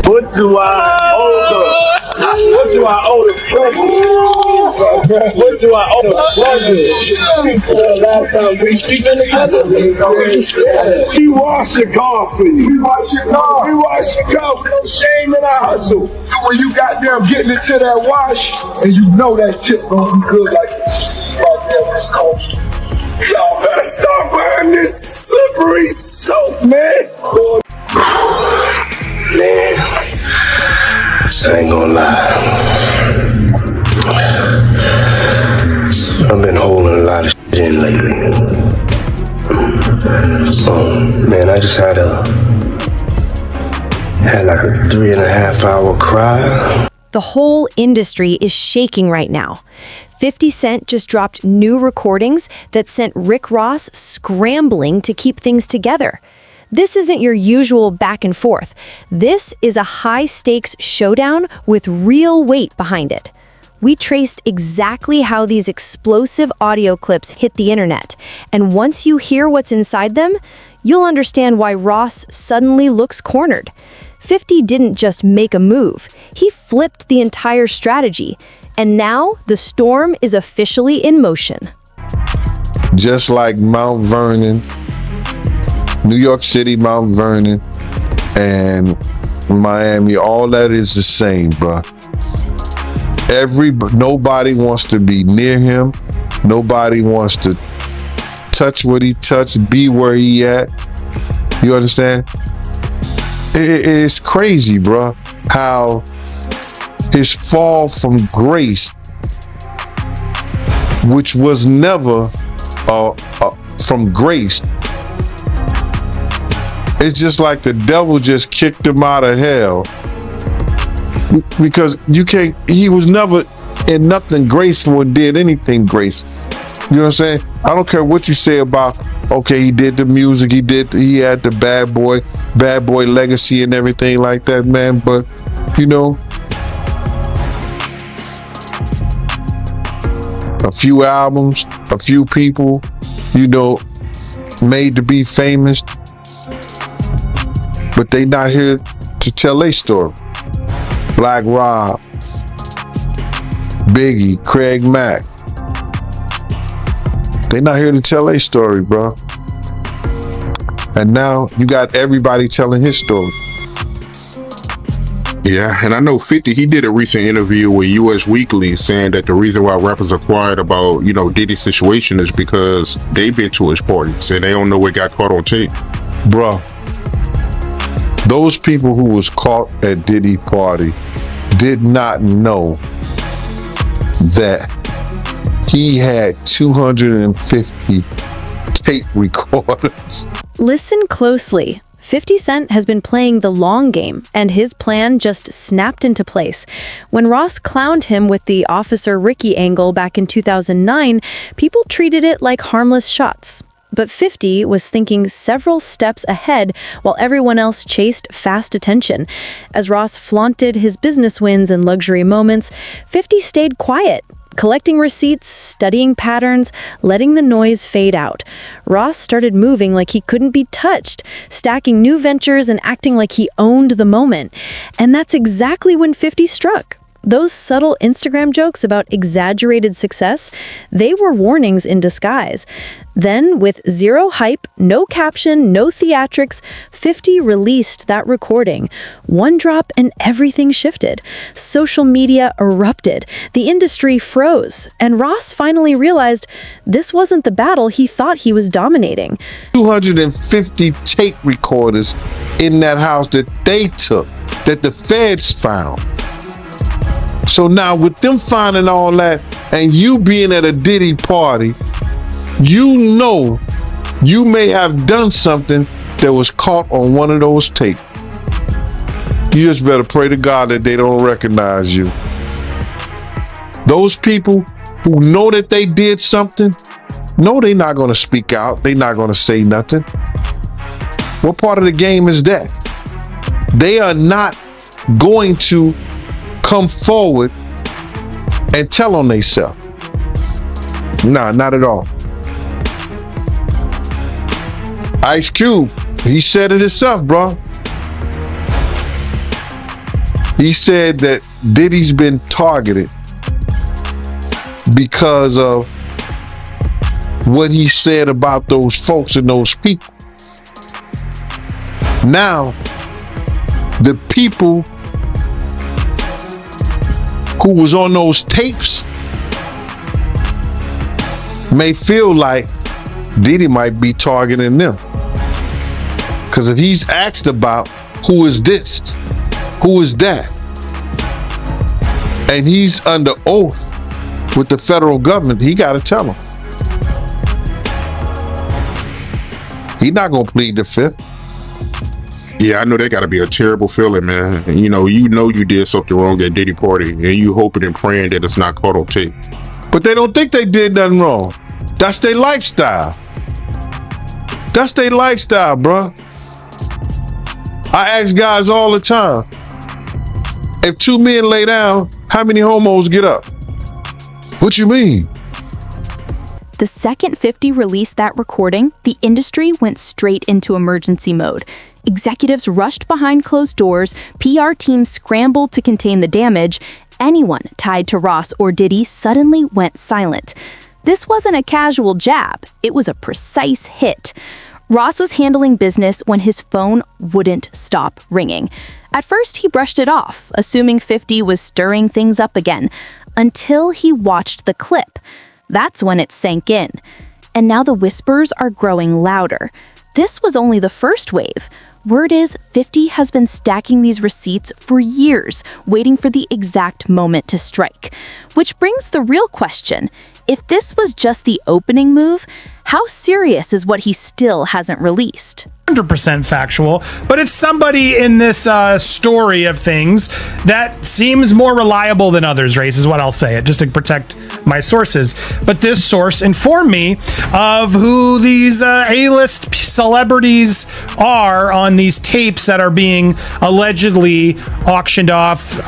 What do I owe the? What do I owe the pleasure? What do I owe the pleasure? Last time we been together, we wash your car for you. We wash your car. We wash your car. No shame in our hustle. When you got them getting into that wash, and you know that chip gonna be good like this right there, this coast. Y'all better stop wearing this slippery soap, man. Man, I ain't gonna lie. I've been holding a lot of shit in lately. Man, I just had like a 3.5 hour cry. The whole industry is shaking right now. 50 Cent just dropped new recordings that sent Rick Ross scrambling to keep things together. This isn't your usual back and forth. This is a high-stakes showdown with real weight behind it. We traced exactly how these explosive audio clips hit the internet, and once you hear what's inside them, you'll understand why Ross suddenly looks cornered. 50 didn't just make a move, he flipped the entire strategy, and now the storm is officially in motion. Just like Mount Vernon, New York City, Mount Vernon, and Miami, all that is the same, bro. Nobody wants to be near him. Nobody wants to touch what he touched, be where he at. You understand? It's crazy, bro, how his fall from grace, which was never from grace, it's just like the devil just kicked him out of hell, because he was never in nothing graceful and did anything graceful. You know what I'm saying? I don't care what you say about, okay, he did the music, he had the bad boy legacy and everything like that, man, but you know, a few albums, a few people, you know, made to be famous, but they not here to tell their story. Black Rob, Biggie, Craig Mack, they not here to tell their story, bro. And now you got everybody telling his story. Yeah, and I know 50, he did a recent interview with US Weekly saying that the reason why rappers are quiet about, you know, Diddy's situation is because they've been to his parties and they don't know what got caught on tape. Bro, those people who was caught at Diddy party did not know that he had 250 tape recorders. Listen closely. 50 Cent has been playing the long game, and his plan just snapped into place. When Ross clowned him with the Officer Ricky angle back in 2009, people treated it like harmless shots. But 50 was thinking several steps ahead while everyone else chased fast attention. As Ross flaunted his business wins and luxury moments, 50 stayed quiet, collecting receipts, studying patterns, letting the noise fade out. Ross started moving like he couldn't be touched, stacking new ventures and acting like he owned the moment. And that's exactly when 50 struck. Those subtle Instagram jokes about exaggerated success, they were warnings in disguise. Then, with zero hype, no caption, no theatrics, 50 released that recording. One drop and everything shifted. Social media erupted. The industry froze. And Ross finally realized this wasn't the battle he thought he was dominating. 250 tape recorders in that house that they took, that the feds found. So now with them finding all that and you being at a Diddy party, you know you may have done something that was caught on one of those tapes. You just better pray to God that they don't recognize you. Those people who know that they did something, no, they're not going to speak out. They're not going to say nothing. What part of the game is that? They are not going to come forward and tell on themselves. Nah, not at all. Ice Cube, he said it himself, bro. He said that Diddy's been targeted because of what he said about those folks and those people. Now, the people who was on those tapes may feel like Diddy might be targeting them. Because if he's asked about who is this, who is that, and he's under oath with the federal government, he got to tell them. He's not going to plead the fifth. Yeah, I know that got to be a terrible feeling, man. You know you did something wrong at Diddy party, and you hoping and praying that it's not caught on tape. But they don't think they did nothing wrong. That's their lifestyle. That's their lifestyle, bruh. I ask guys all the time, if two men lay down, how many homos get up? What you mean? The second 50 released that recording, the industry went straight into emergency mode. Executives rushed behind closed doors, PR teams scrambled to contain the damage. Anyone tied to Ross or Diddy suddenly went silent. This wasn't a casual jab, it was a precise hit. Ross was handling business when his phone wouldn't stop ringing. At first, he brushed it off, assuming 50 was stirring things up again, until he watched the clip. That's when it sank in. And now the whispers are growing louder. This was only the first wave. Word is 50 has been stacking these receipts for years, waiting for the exact moment to strike. Which brings the real question. If this was just the opening move, how serious is what he still hasn't released? 100% factual, but it's somebody in this story of things that seems more reliable than others, Race, is what I'll say, just to protect my sources. But this source informed me of who these A-list celebrities are on these tapes that are being allegedly auctioned off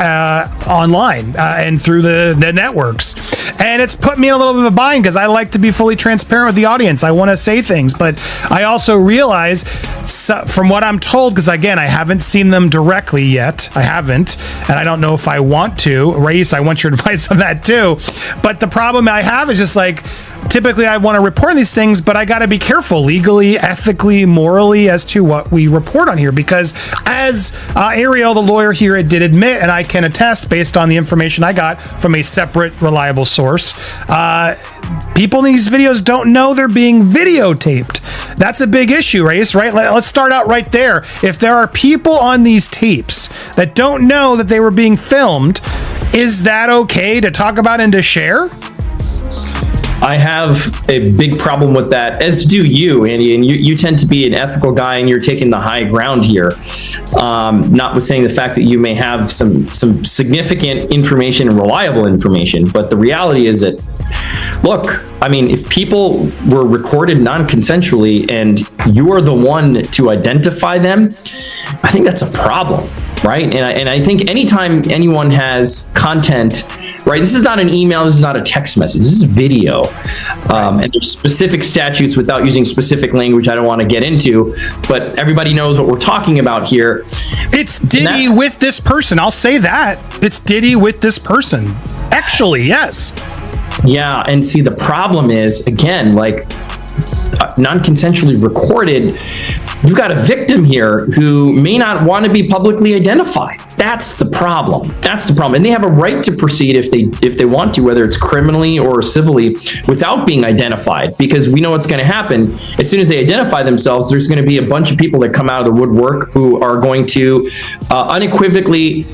online and through the networks. And it's put me in a little bit of a bind because I like to be fully transparent with the audience. I want to say things, but I also realize, from what I'm told, because again, I haven't seen them directly yet. I haven't, and I don't know if I want to. Race, I want your advice on that too. But the problem I have is just like, typically I want to report these things, but I got to be careful legally, ethically, morally as to what we report on here. Because as Ariel, the lawyer here, did admit, and I can attest based on the information I got from a separate, reliable source, people in these videos don't know they're being videotaped. That's a big issue, Race, right? Let's start out right there. If there are people on these tapes that don't know that they were being filmed, is that okay to talk about and to share? I have a big problem with that, as do you, Andy, and you tend to be an ethical guy and you're taking the high ground here. Notwithstanding the fact that you may have some significant information and reliable information, but the reality is that, look, I mean, if people were recorded non-consensually and you are the one to identify them, I think that's a problem, right? And I think anytime anyone has content, right, this is not an email, this is not a text message, this is video. And there's specific statutes, without using specific language I don't want to get into, but everybody knows what we're talking about here. It's Diddy with this person, I'll say that. It's Diddy with this person. Actually, yes. Yeah, and see, the problem is, again, like, non-consensually recorded, you've got a victim here who may not want to be publicly identified. That's the problem. That's the problem. And they have a right to proceed if they want to, whether it's criminally or civilly, without being identified, because we know what's going to happen. As soon as they identify themselves, there's going to be a bunch of people that come out of the woodwork who are going to unequivocally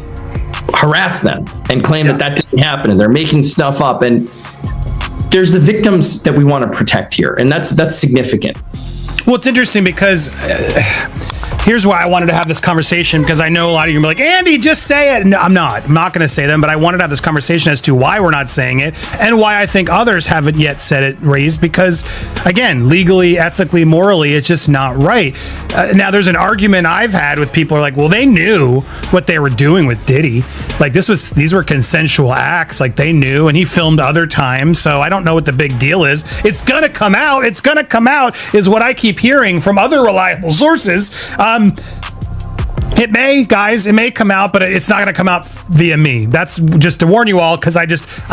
harass them and claim that didn't happen, and they're making stuff up. And there's the victims that we want to protect here, and that's significant. Well, it's interesting because here's why I wanted to have this conversation, because I know a lot of you are like, Andy, just say it. No, I'm not going to say them, but I wanted to have this conversation as to why we're not saying it and why I think others haven't yet said it, Raised, because again, legally, ethically, morally, it's just not right. Now, there's an argument I've had with people who are like, well, they knew what they were doing with Diddy. Like these were consensual acts. Like they knew, and he filmed other times. So I don't know what the big deal is. It's going to come out. It's going to come out is what I keep hearing from other reliable sources. It may, guys, it may come out, but it's not going to come out via me. That's just to warn you all, because I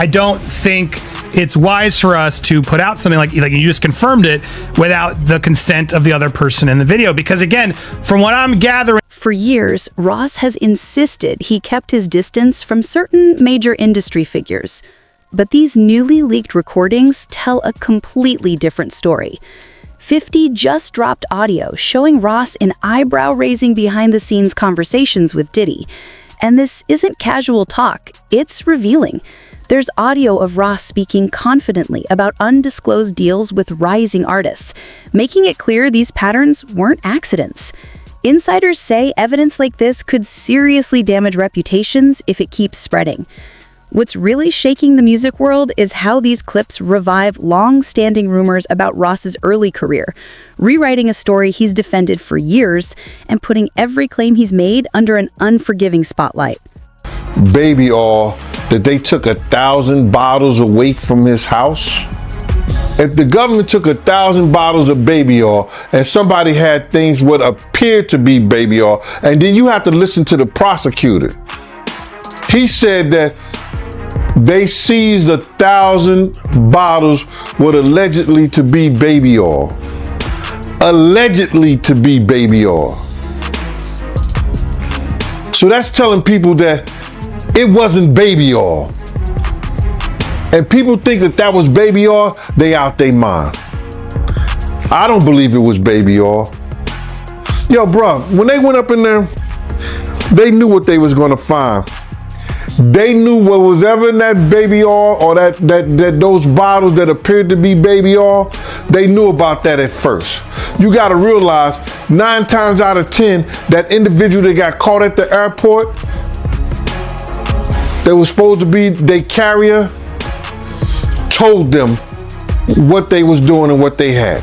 don't think it's wise for us to put out something like you just confirmed it without the consent of the other person in the video. Because again, from what I'm gathering, For years, Ross has insisted he kept his distance from certain major industry figures. But these newly leaked recordings tell a completely different story. 50 just dropped audio showing Ross in eyebrow-raising behind-the-scenes conversations with Diddy. And this isn't casual talk, it's revealing. There's audio of Ross speaking confidently about undisclosed deals with rising artists, making it clear these patterns weren't accidents. Insiders say evidence like this could seriously damage reputations if it keeps spreading. What's really shaking the music world is how these clips revive long-standing rumors about Ross's early career, rewriting a story he's defended for years and putting every claim he's made under an unforgiving spotlight. Baby oil that they took 1,000 bottles away from his house. If the government took 1,000 bottles of baby oil and somebody had things what appeared to be baby oil, and then you have to listen to the prosecutor. He said that they seized 1,000 bottles what allegedly to be baby oil. Allegedly to be baby oil. So that's telling people that it wasn't baby oil. And people think that that was baby oil, they out their mind. I don't believe it was baby oil. Yo, bro, when they went up in there, they knew what they was gonna find. They knew what was ever in that baby oil or that those bottles that appeared to be baby oil, they knew about that at first. You gotta realize 9 times out of 10, that individual that got caught at the airport, that was supposed to be their carrier, told them what they was doing and what they had.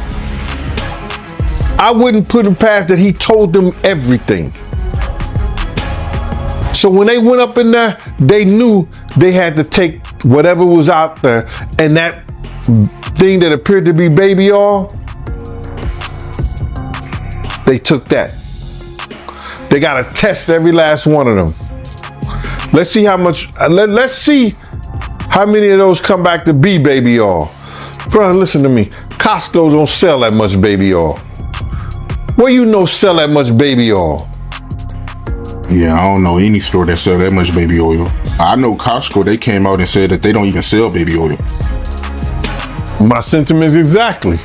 I wouldn't put it past that he told them everything. So when they went up in there, they knew they had to take whatever was out there, and that thing that appeared to be baby oil, they took that. They gotta test every last one of them. Let's see how much, let's see how many of those come back to be baby oil. Bro, listen to me. Costco don't sell that much baby oil. Where you know sell that much baby oil? Yeah, I don't know any store that sell that much baby oil. I know Costco, they came out and said that they don't even sell baby oil. My sentiments exactly.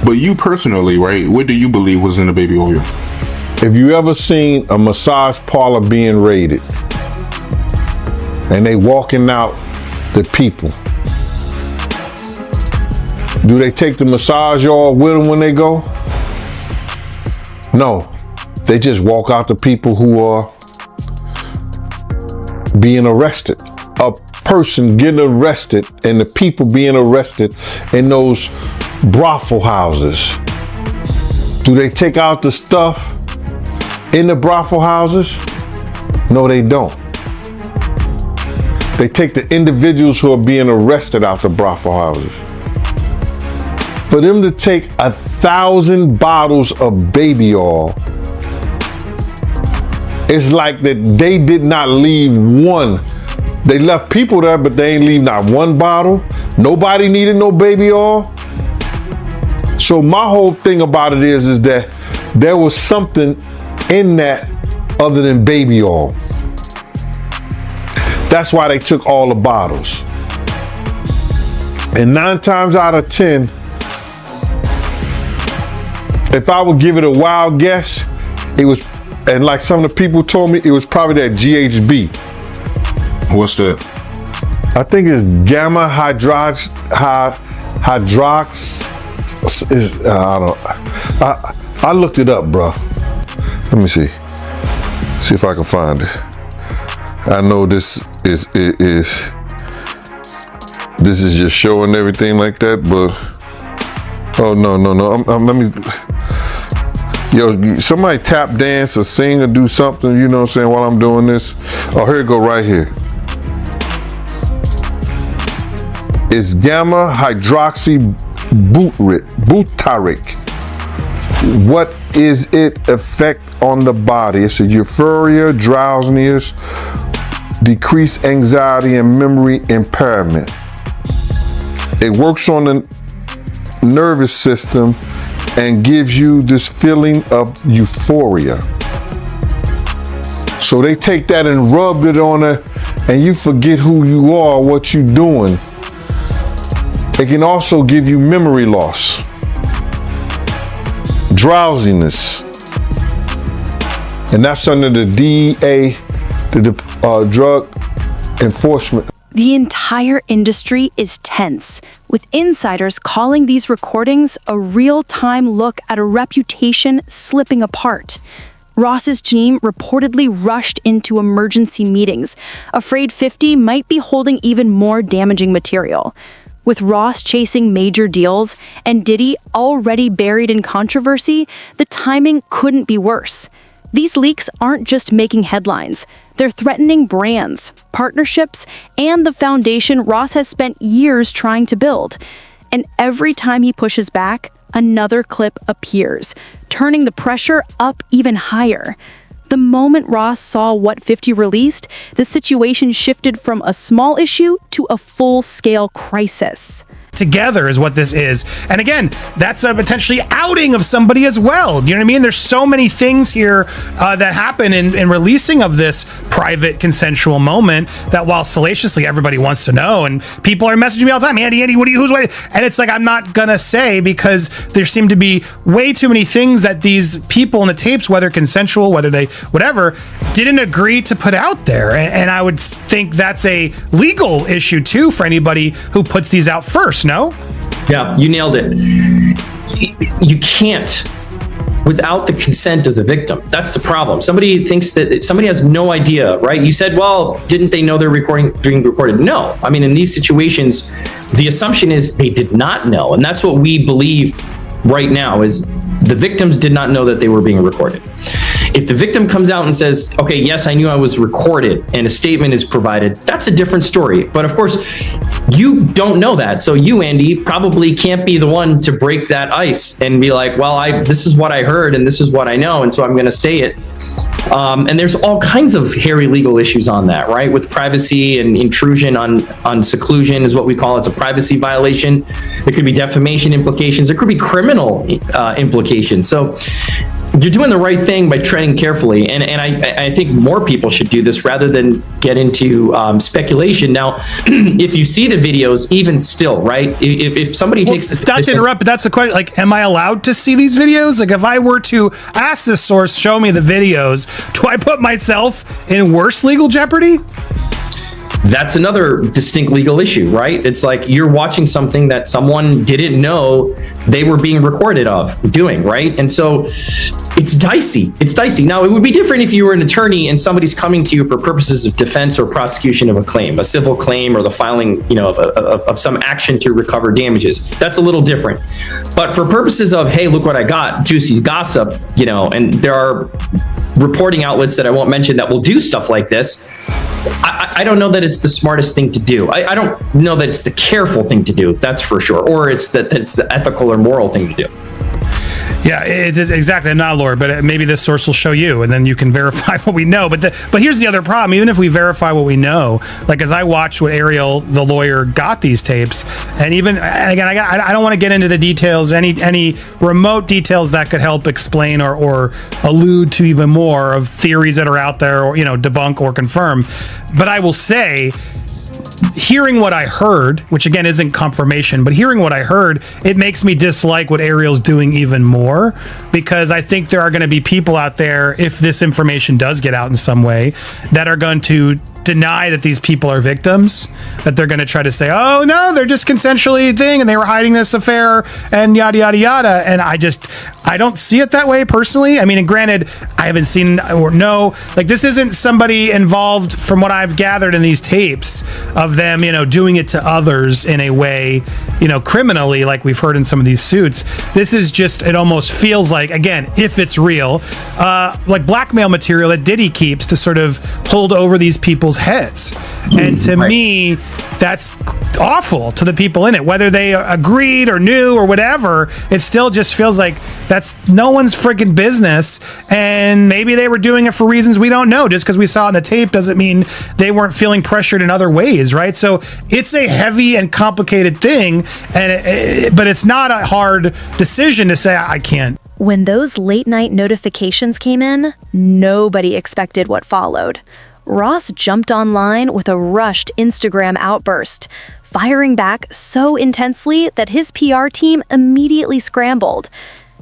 But you personally, right, what do you believe was in the baby oil? If you ever seen a massage parlor being raided and they walking out the people, do they take the massage oil with them when they go? No. They just walk out the people who are being arrested. A person getting arrested and the people being arrested in those brothel houses. Do they take out the stuff in the brothel houses? No, they don't. They take the individuals who are being arrested out the brothel houses. For them to take 1,000 bottles of baby oil, it's like that they did not leave one. They left people there, but they ain't leave not one bottle. Nobody needed no baby oil. So my whole thing about it is that there was something in that other than baby oil. That's why they took all the bottles. And 9 times out of 10, if I would give it a wild guess, it was, and like some of the people told me, it was probably that GHB. What's that? I think it's gamma hydrox. I looked it up, bro. Let me see if I can find it. I know this is just showing everything like that, but oh no. Let me. Yo, somebody tap dance or sing or do something, you know what I'm saying, while I'm doing this. Oh, here it go right here. It's gamma hydroxy butyric. What is it effect on the body? It's a euphoria, drowsiness, decreased anxiety, and memory impairment. It works on the nervous system and gives you this feeling of euphoria. So they take that and rubbed it on her, and you forget who you are, what you're doing. It can also give you memory loss, drowsiness, and that's under the DEA, the Drug Enforcement. The entire industry is tense, with insiders calling these recordings a real-time look at a reputation slipping apart. Ross's team reportedly rushed into emergency meetings, afraid 50 might be holding even more damaging material. With Ross chasing major deals and Diddy already buried in controversy, the timing couldn't be worse. These leaks aren't just making headlines. They're threatening brands, partnerships, and the foundation Ross has spent years trying to build. And every time he pushes back, another clip appears, turning the pressure up even higher. The moment Ross saw what 50 released, the situation shifted from a small issue to a full-scale crisis. Together is what this is. And again, that's a potentially outing of somebody as well. You know what I mean? There's so many things here that happen in releasing of this private consensual moment that while salaciously everybody wants to know, and people are messaging me all the time, Andy, who's what? And it's like, I'm not gonna say, because there seem to be way too many things that these people in the tapes, whether consensual, whether they, whatever, didn't agree to put out there. And I would think that's a legal issue too for anybody who puts these out first. No? Yeah, you nailed it. You can't without the consent of the victim. That's the problem. Somebody thinks that somebody has no idea, right? You said, well, didn't they know they're being recorded? No. I mean, in these situations, the assumption is they did not know. And that's what we believe right now is the victims did not know that they were being recorded. If the victim comes out and says, okay, yes, I knew I was recorded, and a statement is provided, that's a different story. But of course, you don't know that. So you, Andy, probably can't be the one to break that ice and be like, well, this is what I heard and this is what I know, and so I'm going to say it. And there's all kinds of hairy legal issues on that, right? With privacy and intrusion on seclusion is what we call it. It's a privacy violation. There could be defamation implications. There could be criminal implications. So you're doing the right thing by treading carefully, and I think more people should do this rather than get into speculation. Now, if you see the videos, even still, right? If somebody takes this, not to interrupt, but that's the question. Like, am I allowed to see these videos? Like, if I were to ask this source, show me the videos, do I put myself in worse legal jeopardy? That's another distinct legal issue, right? It's like you're watching something that someone didn't know they were being recorded of doing, right? And so it's dicey. It's dicey. Now, it would be different if you were an attorney and somebody's coming to you for purposes of defense or prosecution of a claim, a civil claim, or the filing, of some action to recover damages. That's a little different. But for purposes of, hey, look what I got, juicy gossip, and there are reporting outlets that I won't mention that will do stuff like this. I don't know that it's the smartest thing to do. I don't know that it's the careful thing to do. That's for sure. Or it's the ethical or moral thing to do. Yeah, it is exactly. I'm not a lawyer, but maybe this source will show you, and then you can verify what we know. But here's the other problem. Even if we verify what we know, like as I watched what Ariel, the lawyer, got these tapes, and even again, I don't want to get into the details, any remote details that could help explain or allude to even more of theories that are out there, or debunk or confirm. But I will say, hearing what I heard, which again isn't confirmation, but hearing what I heard, it makes me dislike what Ariel's doing even more, because I think there are going to be people out there, if this information does get out in some way, that are going to deny that these people are victims, that they're going to try to say, oh no, they're just consensually and they were hiding this affair and yada yada yada. And I don't see it that way personally. I mean, and granted, I haven't seen or know, like, this isn't somebody involved, from what I've gathered in these tapes, of them, doing it to others in a way, criminally, like we've heard in some of these suits. This is just, it almost feels like, again, if it's real, like blackmail material that Diddy keeps to sort of hold over these people's people's heads. And to me, that's awful to the people in it, whether they agreed or knew or whatever. It still just feels like that's no one's freaking business, and maybe they were doing it for reasons we don't know. Just because we saw on the tape doesn't mean they weren't feeling pressured in other ways, right? So it's a heavy and complicated thing, and but it's not a hard decision to say I can't. When those late-night notifications came in, nobody expected what followed. Ross jumped online with a rushed Instagram outburst, firing back so intensely that his PR team immediately scrambled.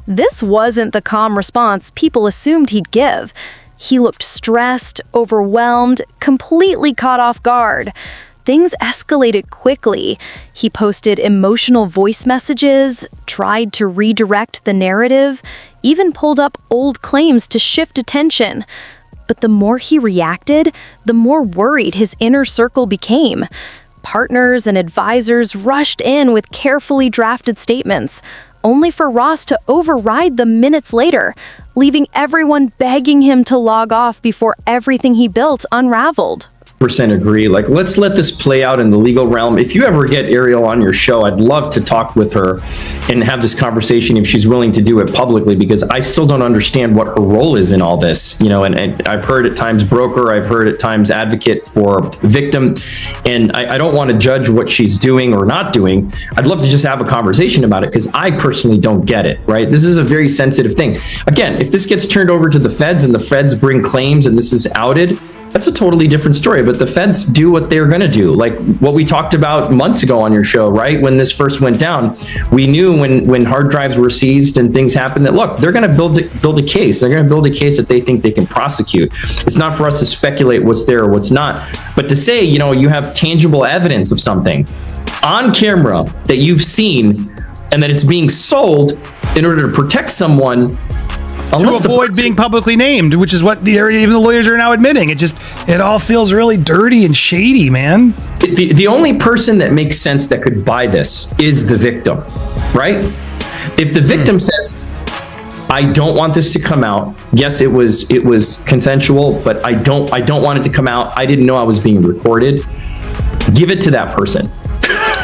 This wasn't the calm response people assumed he'd give. He looked stressed, overwhelmed, completely caught off guard. Things escalated quickly. He posted emotional voice messages, tried to redirect the narrative, even pulled up old claims to shift attention. But the more he reacted, the more worried his inner circle became. Partners and advisors rushed in with carefully drafted statements, only for Ross to override them minutes later, leaving everyone begging him to log off before everything he built unraveled. % agree. Like, let's let this play out in the legal realm. If you ever get Ariel on your show, I'd love to talk with her and have this conversation if she's willing to do it publicly, because I still don't understand what her role is in all this. And I've heard at times broker, I've heard at times advocate for victim, and I don't want to judge what she's doing or not doing. I'd love to just have a conversation about it, because I personally don't get it, right? This is a very sensitive thing. Again, if this gets turned over to the feds and the feds bring claims and this is outed, that's a totally different story. But the feds do what they're going to do. Like what we talked about months ago on your show, right? When this first went down, we knew when hard drives were seized and things happened that, look, they're going to build a case. They're going to build a case that they think they can prosecute. It's not for us to speculate what's there or what's not. But to say, you have tangible evidence of something on camera that you've seen and that it's being sold in order to protect someone, to avoid being publicly named, which is what even the lawyers are now admitting. It all feels really dirty and shady, man. The only person that makes sense that could buy this is the victim, right? If the victim says, I don't want this to come out. Yes, it was consensual, but I don't want it to come out. I didn't know I was being recorded. Give it to that person.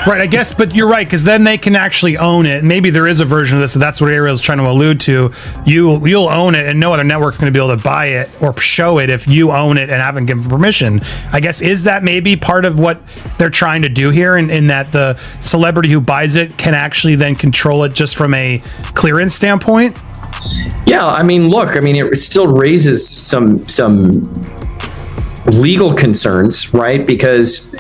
Right, I guess, but you're right, because then they can actually own it. Maybe there is a version of this, and that's what Ariel's trying to allude to. You'll own it, and no other network's going to be able to buy it or show it if you own it and haven't given permission. I guess, is that maybe part of what they're trying to do here, in that the celebrity who buys it can actually then control it just from a clearance standpoint? Yeah, it still raises some legal concerns, right? Because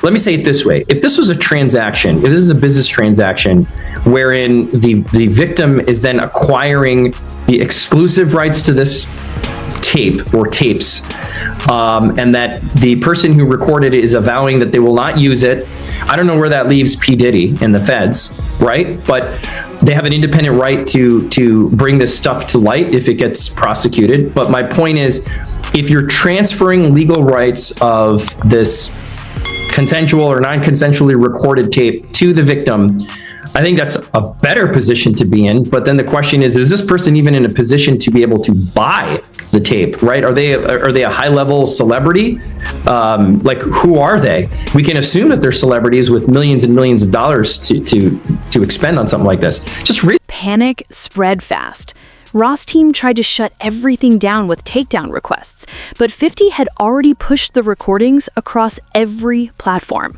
let me say it this way. If this was a transaction, if this is a business transaction wherein the victim is then acquiring the exclusive rights to this tape or tapes, and that the person who recorded it is avowing that they will not use it, I don't know where that leaves P. Diddy and the feds, right? But they have an independent right to bring this stuff to light if it gets prosecuted. But my point is, if you're transferring legal rights of this consensual or non-consensually recorded tape to the victim, I think that's a better position to be in. But then the question is this person even in a position to be able to buy the tape, right? Are they a high-level celebrity? Who are they? We can assume that they're celebrities with millions and millions of dollars to expend on something like this. Panic spread fast. Ross' team tried to shut everything down with takedown requests, but 50 had already pushed the recordings across every platform.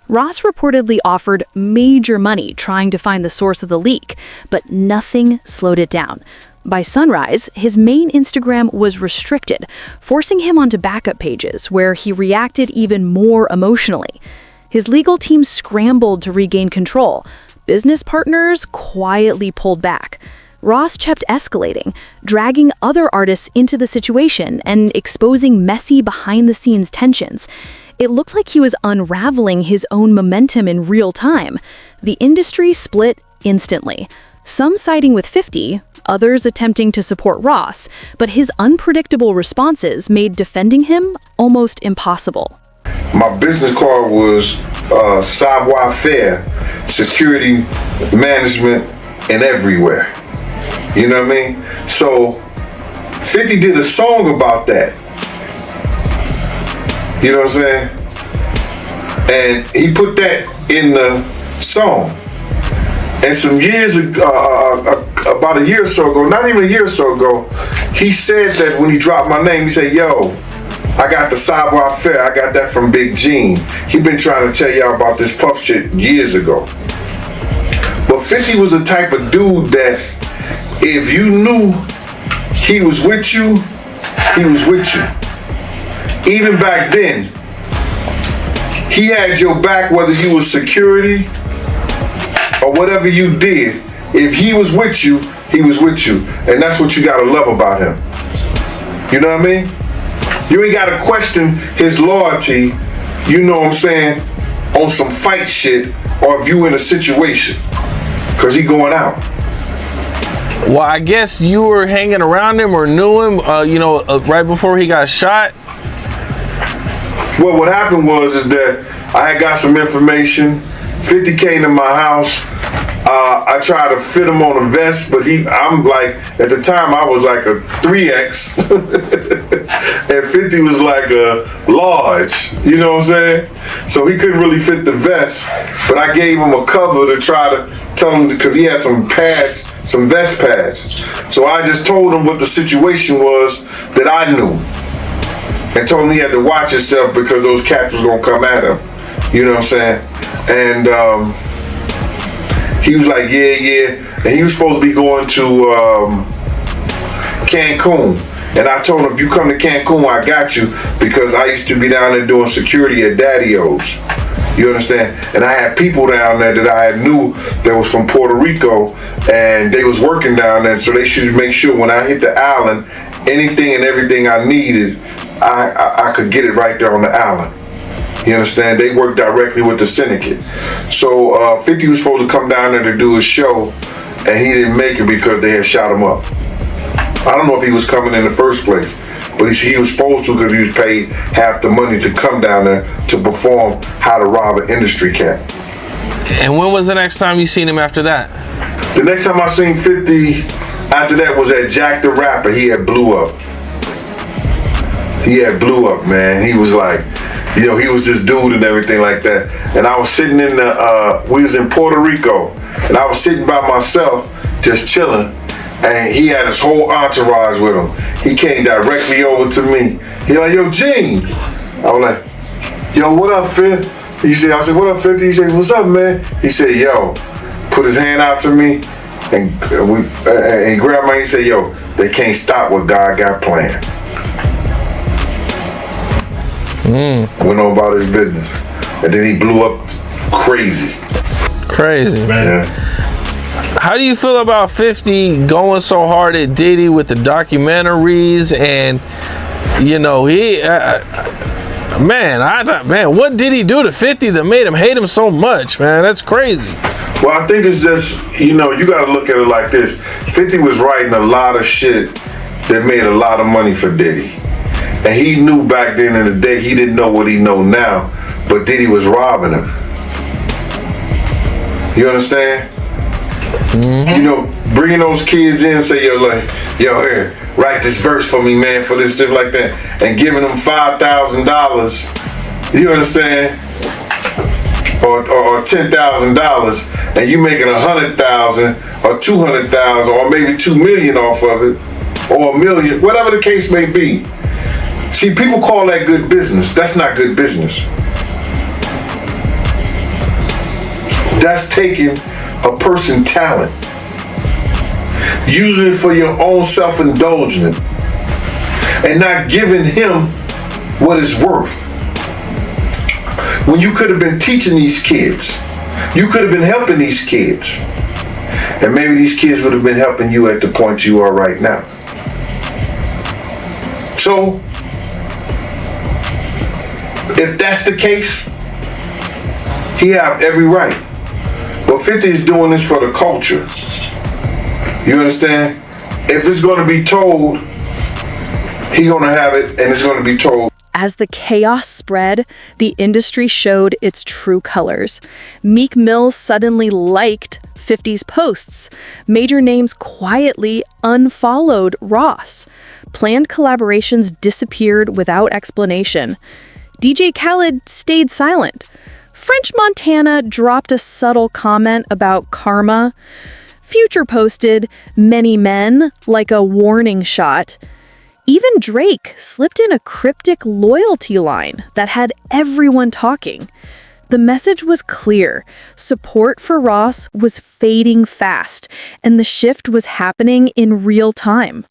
Ross reportedly offered major money trying to find the source of the leak, but nothing slowed it down. By sunrise, his main Instagram was restricted, forcing him onto backup pages where he reacted even more emotionally. His legal team scrambled to regain control. Business partners quietly pulled back. Ross kept escalating, dragging other artists into the situation and exposing messy behind-the-scenes tensions. It looked like he was unraveling his own momentum in real time. The industry split instantly. Some siding with 50, others attempting to support Ross, but his unpredictable responses made defending him almost impossible. My business card was savoir-faire, security, management, and everywhere. You know what I mean? So 50 did a song about that. You know what I'm saying? And he put that in the song. And some years ago, about a year or so ago, not even a year or so ago, he said that when he dropped my name, he said, yo, I got the savoir-faire, I got that from Big Gene. He been trying to tell y'all about this Puff shit years ago. But 50 was the type of dude that if you knew he was with you, he was with you. Even back then, he had your back whether you was security or whatever you did. If he was with you, he was with you. And that's what you gotta love about him. You know what I mean? You ain't gotta question his loyalty, you know what I'm saying, on some fight shit or if you in a situation. Cause he going out. Well, I guess you were hanging around him or knew him, right before he got shot. Well, what happened is that I had got some information. 50 came to my house. I tried to fit him on a vest, but I'm like, at the time I was like a 3X. And 50 was like a large, you know what I'm saying? So he couldn't really fit the vest, but I gave him a cover to try to tell him, because he had some pads, some vest pads. So I just told him what the situation was that I knew. And told him he had to watch himself because those cats was gonna come at him. You know what I'm saying? And he was like, yeah. And he was supposed to be going to Cancun. And I told him, if you come to Cancun, I got you, because I used to be down there doing security at Daddy-O's. You understand? And I had people down there that I knew that was from Puerto Rico, and they was working down there, so they should make sure when I hit the island, anything and everything I needed, I could get it right there on the island. You understand? They work directly with the syndicate. So 50 was supposed to come down there to do a show, and he didn't make it because they had shot him up. I don't know if he was coming in the first place, but he was supposed to, because he was paid half the money to come down there to perform How to Rob an Industry Cat. And when was the next time you seen him after that? The next time I seen 50 after that was at Jack the Rapper. He had blew up. Man. He was like, he was this dude and everything like that. And I was sitting we was in Puerto Rico, and I was sitting by myself, just chilling, and he had his whole entourage with him. He came directly over to me. He like, yo, Gene. I was like, yo, what up, Fid? I said, what up, 50? He said, what's up, man? He said, yo, put his hand out to me, and he grabbed my hand. He said, yo, they can't stop what God got planned. Went on about his business, and then he blew up crazy, man. Yeah. How do you feel about 50 going so hard at Diddy with the documentaries, and what did he do to 50 that made him hate him so much, man? That's crazy. Well, I think it's just, you got to look at it like this. 50 was writing a lot of shit that made a lot of money for Diddy. And he knew back then in the day, he didn't know what he know now, but Diddy was robbing him. You understand? Mm-hmm. Bringing those kids in and say, yo, here, write this verse for me, man, for this, stuff like that, and giving them $5,000, you understand? Or $10,000, and you making $100,000 or $200,000 or maybe $2 million off of it, or $1 million, whatever the case may be. See, people call that good business. That's not good business. That's taking a person's talent, using it for your own self-indulgence, and not giving him what it's worth. When you could have been teaching these kids, you could have been helping these kids, and maybe these kids would have been helping you at the point you are right now. So, if that's the case, he have every right. But 50 is doing this for the culture. You understand? If it's going to be told, he going to have it, and it's going to be told. As the chaos spread, the industry showed its true colors. Meek Mill suddenly liked 50's posts. Major names quietly unfollowed Ross. Planned collaborations disappeared without explanation. DJ Khaled stayed silent. French Montana dropped a subtle comment about karma. Future posted, "Many men," like a warning shot. Even Drake slipped in a cryptic loyalty line that had everyone talking. The message was clear. Support for Ross was fading fast, and the shift was happening in real time.